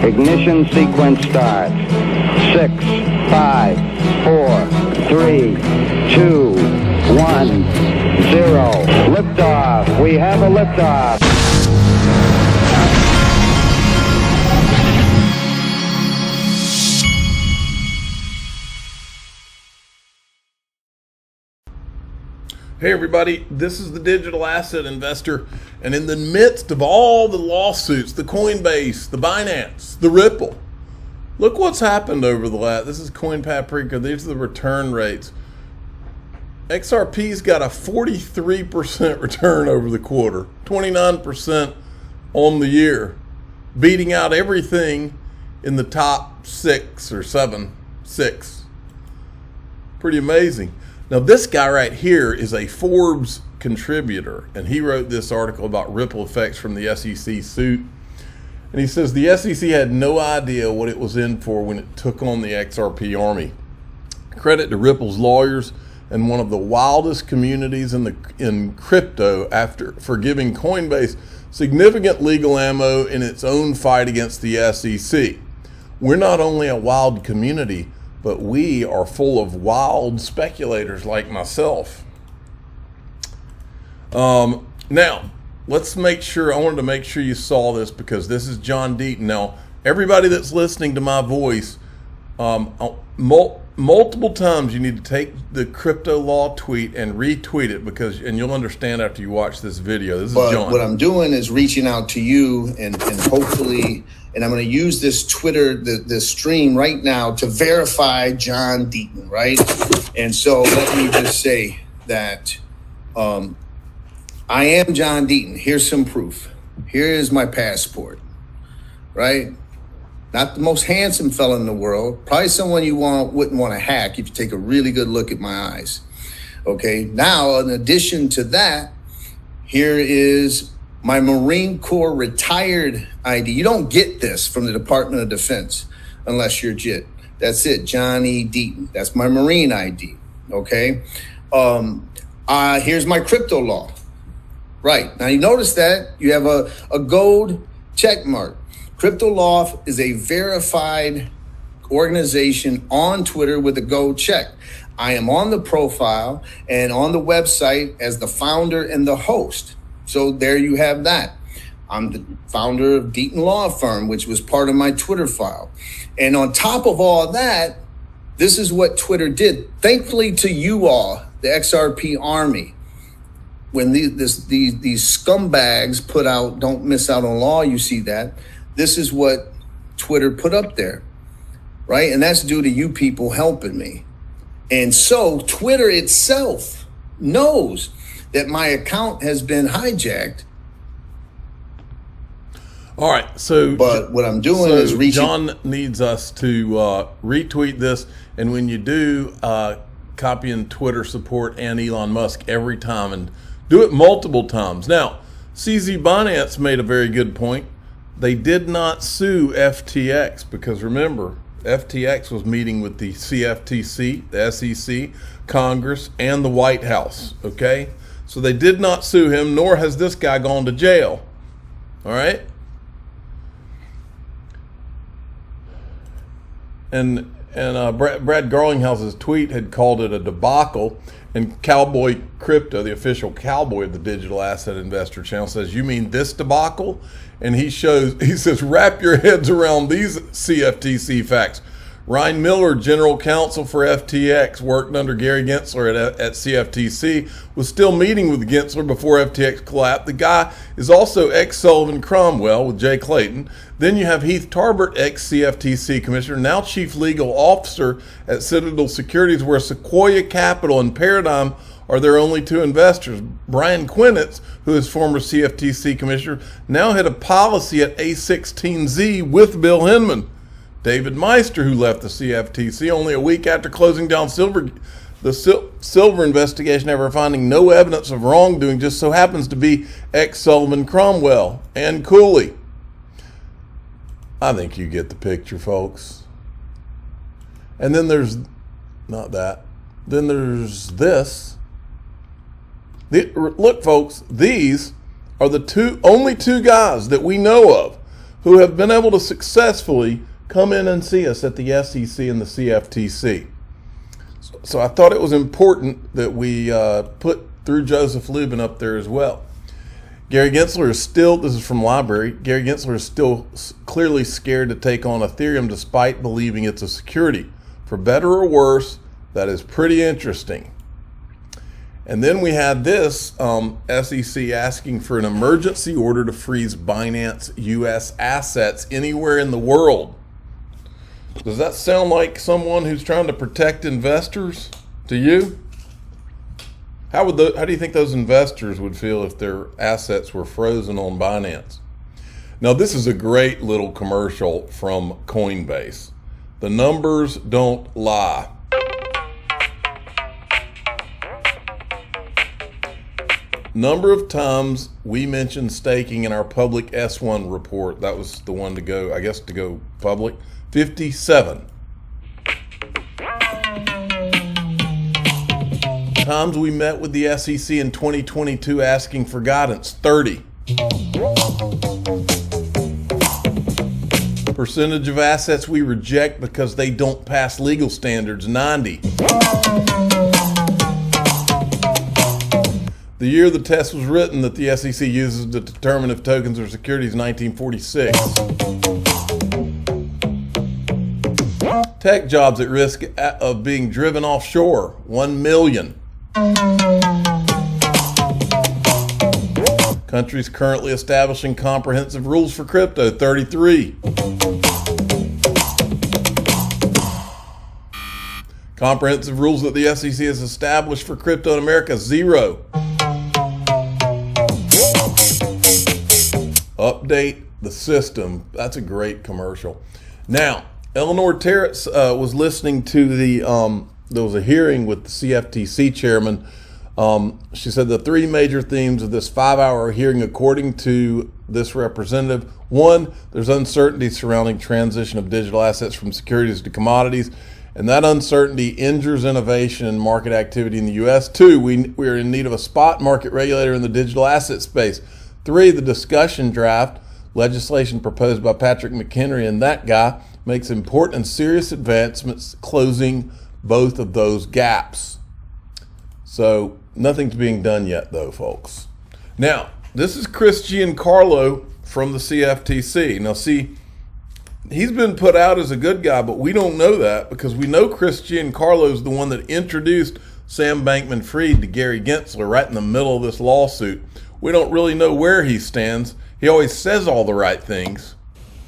Ignition sequence starts. 6, 5, 4, 3, 2, 1, 0. Liftoff. We have a liftoff. Hey everybody, this is the digital asset investor, and in the midst of all the lawsuits, the Coinbase, the Binance, the Ripple, look what's happened over the last, this is Coin Paprika, these are the return rates. XRP's got a 43% return over the quarter, 29% on the year, beating out everything in the top 6 or 7, 6. Pretty amazing. Now this guy right here is a Forbes contributor, and he wrote this article about ripple effects from the SEC suit. And he says the SEC had no idea what it was in for when it took on the XRP army. Credit to Ripple's lawyers and one of the wildest communities in crypto for giving Coinbase significant legal ammo in its own fight against the SEC. We're not only a wild community, but we are full of wild speculators like myself. Now, let's make sure, I wanted to make sure you saw this because this is John Deaton. Now, everybody that's listening to my voice, multiple times you need to take the crypto law tweet and retweet it and you'll understand after you watch this video. This is John. What I'm doing is reaching out to you and hopefully, and I'm going to use this Twitter, this stream right now to verify John Deaton, right? And so let me just say that I am John Deaton. Here's some proof. Here is my passport, right? Not the most handsome fella in the world. Probably someone you wouldn't want to hack if you take a really good look at my eyes. Okay, now in addition to that, here is my Marine Corps retired ID. You don't get this from the Department of Defense unless you're JIT. That's it, John E. Deaton. That's my Marine ID, okay? Here's my crypto law. Right, now you notice that you have a gold check mark. Crypto Law is a verified organization on Twitter with a gold check. I am on the profile and on the website as the founder and the host. So there you have that. I'm the founder of Deaton Law Firm, which was part of my Twitter file. And on top of all that, this is what Twitter did. Thankfully to you all, the XRP army, when these scumbags put out, don't miss out on law, you see that. This is what Twitter put up there, right? And that's due to you people helping me. And so Twitter itself knows that my account has been hijacked. All right, so but what I'm doing is reaching. John needs us to retweet this, and when you do, copy in Twitter support and Elon Musk every time, and do it multiple times. Now, CZ Binance made a very good point. They did not sue FTX because remember, FTX was meeting with the CFTC, the SEC, Congress, and the White House, okay? So they did not sue him, nor has this guy gone to jail, all right? And Brad Garlinghouse's tweet had called it a debacle, and Cowboy Crypto, the official cowboy of the digital asset investor channel, says, "You mean this debacle?" And he says, "Wrap your heads around these CFTC facts. Ryan Miller, general counsel for FTX, worked under Gary Gensler at CFTC, was still meeting with Gensler before FTX collapsed. The guy is also ex-Sullivan Cromwell with Jay Clayton. Then you have Heath Tarbert, ex-CFTC commissioner, now chief legal officer at Citadel Securities, where Sequoia Capital and Paradigm are their only two investors. Brian Quinitz, who is former CFTC commissioner, now head of policy at A16Z with Bill Hinman. David Meister, who left the CFTC only a week after closing down the Silver investigation after finding no evidence of wrongdoing, just so happens to be ex-Sullivan Cromwell and Cooley." I think you get the picture, folks. And then there's, not that, then there's this. Look, folks, these are the only two guys that we know of who have been able to successfully come in and see us at the SEC and the CFTC. So I thought it was important that we put through Joseph Lubin up there as well. Gary Gensler is still, this is from Library, Gary Gensler is still clearly scared to take on Ethereum despite believing it's a security. For better or worse, that is pretty interesting. And then we had this SEC asking for an emergency order to freeze Binance US assets anywhere in the world. Does that sound like someone who's trying to protect investors to you? How do you think those investors would feel if their assets were frozen on Binance? Now, this is a great little commercial from Coinbase. The numbers don't lie. Number of times we mentioned staking in our public S1 report. That was the one to go, I guess, to go public. 57. Times we met with the SEC in 2022 asking for guidance. 30. Percentage of assets we reject because they don't pass legal standards. 90. The year the test was written that the SEC uses to determine if tokens are securities, 1946. Tech jobs at risk of being driven offshore, 1 million. Countries currently establishing comprehensive rules for crypto, 33. Comprehensive rules that the SEC has established for crypto in America, 0. Update the system. That's a great commercial. Now, Eleanor Terrence was listening to there was a hearing with the CFTC chairman. She said the three major themes of this 5-hour hearing, according to this representative: 1, there's uncertainty surrounding transition of digital assets from securities to commodities, and that uncertainty injures innovation and market activity in the U.S. 2, we are in need of a spot market regulator in the digital asset space. 3, the discussion draft legislation proposed by Patrick McHenry and that guy makes important and serious advancements, closing both of those gaps. So nothing's being done yet, though, folks. Now, this is Chris Carlo from the CFTC. Now, see, he's been put out as a good guy, but we don't know that because we know Chris Carlo is the one that introduced Sam Bankman-Fried to Gary Gensler right in the middle of this lawsuit. We don't really know where he stands. He always says all the right things.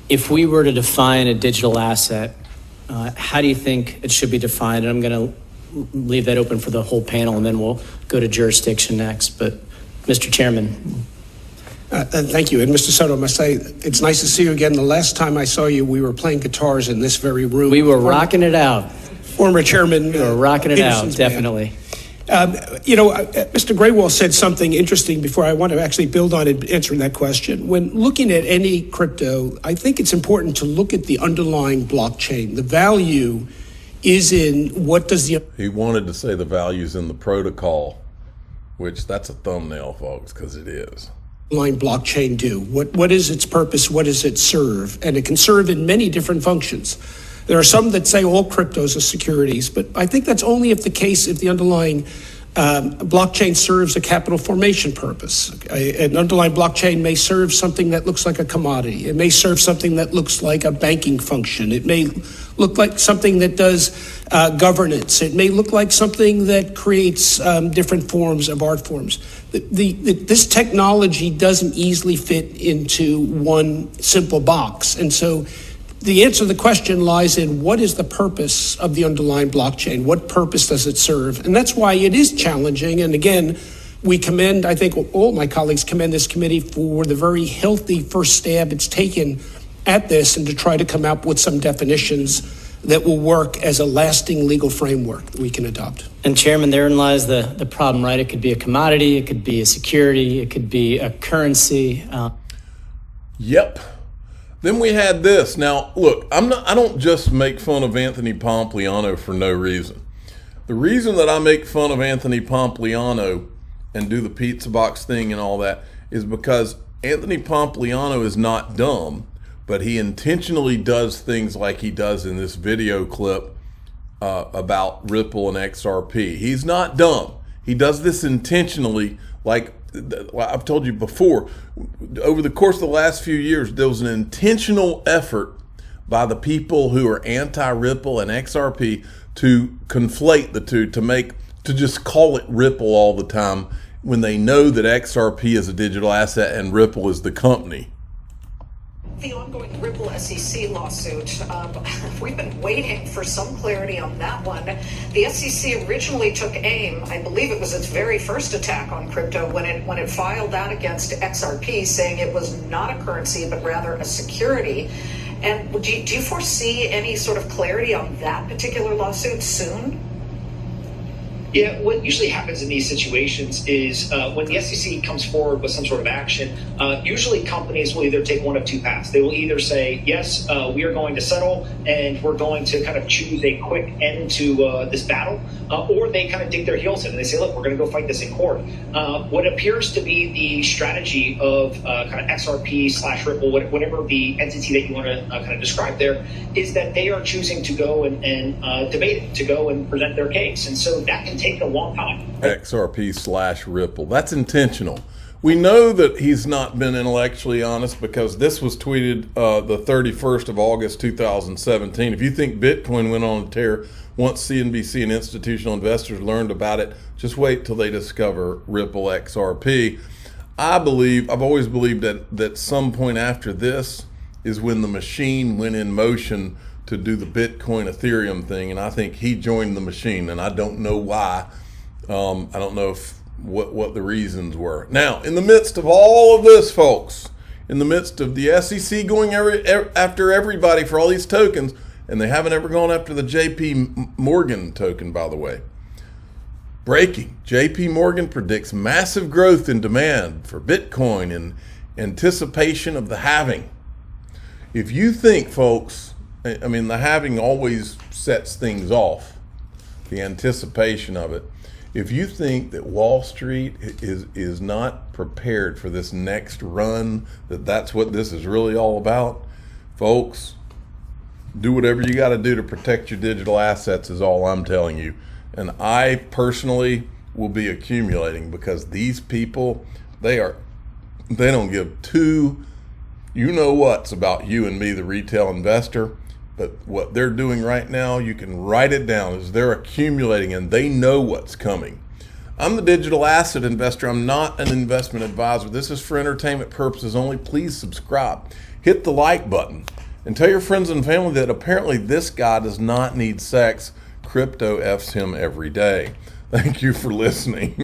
If we were to define a digital asset, how do you think it should be defined? And I'm going to leave that open for the whole panel, and then we'll go to jurisdiction next. But, Mr. Chairman. Thank you. And Mr. Soto, I must say, it's nice to see you again. The last time I saw you, we were playing guitars in this very room. We were rocking it out. Former Chairman. We were rocking it out, definitely. Mr. Graywall said something interesting before. I want to actually build on it, answering that question. When looking at any crypto, I think it's important to look at the underlying blockchain. The value is in what does the... He wanted to say the value's in the protocol, which that's a thumbnail, folks, because it is. Underlying blockchain do? What is its purpose? What does it serve? And it can serve in many different functions. There are some that say all cryptos are securities, but I think that's only if the underlying blockchain serves a capital formation purpose. An underlying blockchain may serve something that looks like a commodity. It may serve something that looks like a banking function. It may look like something that does governance. It may look like something that creates different forms of art forms. This technology doesn't easily fit into one simple box. And so the answer to the question lies in what is the purpose of the underlying blockchain? What purpose does it serve? And that's why it is challenging. And again, we commend, I think all my colleagues commend this committee for the very healthy first stab it's taken at this and to try to come up with some definitions that will work as a lasting legal framework that we can adopt. And Chairman, therein lies the problem, right? It could be a commodity, it could be a security, it could be a currency. Yep. Then we had this. Now, look, I don't just make fun of Anthony Pompliano for no reason. The reason that I make fun of Anthony Pompliano and do the pizza box thing and all that is because Anthony Pompliano is not dumb, but he intentionally does things like he does in this video clip about Ripple and XRP. He's not dumb. He does this intentionally. Like I've told you before, over the course of the last few years, there was an intentional effort by the people who are anti-Ripple and XRP to conflate the two, to just call it Ripple all the time when they know that XRP is a digital asset and Ripple is the company. The ongoing Ripple SEC lawsuit, we've been waiting for some clarity on that one. The SEC originally took aim, I believe it was its very first attack on crypto when it filed that against XRP, saying it was not a currency but rather a security. And do you foresee any sort of clarity on that particular lawsuit soon? Yeah, what usually happens in these situations is when the SEC comes forward with some sort of action, usually companies will either take one of two paths. They will either say, yes, we are going to settle and we're going to kind of choose a quick end to this battle, or they kind of dig their heels in and they say, look, we're going to go fight this in court. What appears to be the strategy of kind of XRP/Ripple, whatever the entity that you want to kind of describe there, is that they are choosing to go and debate it, to go and present their case. And so that can take a long time. XRP/Ripple. That's intentional. We know that he's not been intellectually honest because this was tweeted the 31st of August 2017. If you think Bitcoin went on a tear once CNBC and institutional investors learned about it, just wait till they discover Ripple XRP. I've always believed that some point after this is when the machine went in motion to do the Bitcoin Ethereum thing, and I think he joined the machine, and I don't know why. I don't know what the reasons were. Now, in the midst of all of this, folks, in the midst of the SEC going after everybody for all these tokens, and they haven't ever gone after the JP Morgan token, by the way. Breaking, JP Morgan predicts massive growth in demand for Bitcoin in anticipation of the halving. If you think, folks, I mean, the halving always sets things off, the anticipation of it. If you think that Wall Street is not prepared for this next run, that's what this is really all about, folks, do whatever you got to do to protect your digital assets is all I'm telling you. And I personally will be accumulating because these people, they don't give two you-know-whats about you and me, the retail investor. But what they're doing right now, you can write it down, is they're accumulating and they know what's coming. I'm the digital asset investor. I'm not an investment advisor. This is for entertainment purposes only. Please subscribe. Hit the like button and tell your friends and family that apparently this guy does not need sex. Crypto F's him every day. Thank you for listening.